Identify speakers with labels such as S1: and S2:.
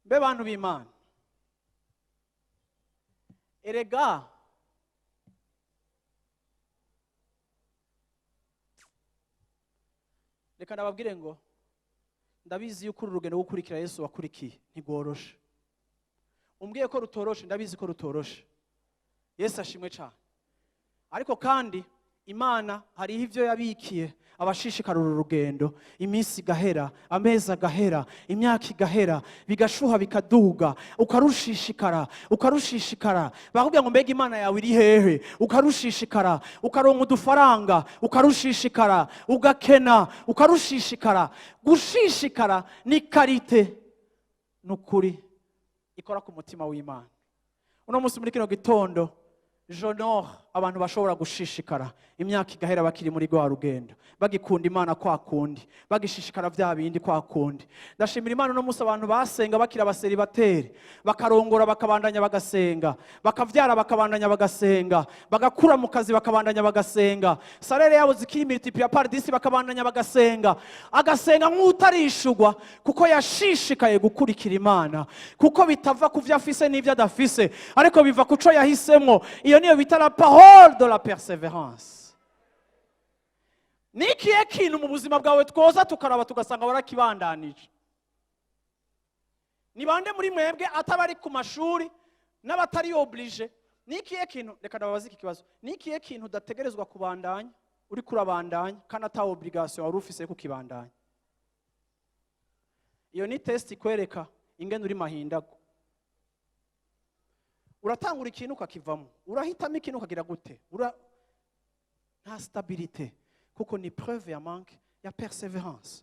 S1: Be bantu b'Imana, erega reka ndababwire ngo ndabizi yuko uru rugendo gukurikira Yesu wakurikiye ntigoroshe. Umbwiye ko rutoroshe, ndabizi ko rutoroshe. Yesu ashimwe cyane. Ariko kandi Imana hariho ivyo yabikiye abashishikara uru rugendo, iminsi igahera, amezi agahera, imyaka igahera, bigashuha bikaduga, ukarushishikara. Bakubwira ngo mbega Imana yawe iri hehe? Ukarushishikara, ukaronka udufaranga, ukarushishikara, ugakena, ukarushishikara. Gushishikara ni karite nukuri ikora ku mutima w'Imana. Uno munsi muri kino gitondo Jonor abantu bashobora gushishikara imyaka igahera bakiri muri rwa rugendo, bagikunda Imana kwa kundi, bagishishikara vya bindi kwa kundi. Ndashimira Imana no munsi abantu basenga bakira abaseribateri, bakarongora bakabandanya bagasenga, bakavyara bakabandanya bagasenga, bagakura mu kazi bakabandanya bagasenga, salere yabo zikiri multiplier par 10 bakabandanya bagasenga, agasenga nk'utarishugwa kuko yashishikaye gukurikira Imana, kuko bitava ku vyo afise n'ivyo adafise, ariko biva kuco yahisemwo. Iyo niyo bita la parole de la persévérance. Nikiye kintu mu buzima bwawe twoza tukaraba tugasanga warakibandanije? Ni bande muri mwebwe atabari ku mashuri n'abatari oblige? Nikiye kintu, reka ndababaza iki kibazo, nikiye kintu udategerezwa kubandanya uri kurabandanya kandi ata obligation wari ufise yo kukibandanya? Iyo ni test ikwereka ingene uri mahindago. Uratangura ikintu ukakivamo, urahitamo ikintu ukagira gute? Nta stabilité, kuko ni preuve ya manque ya persévérance.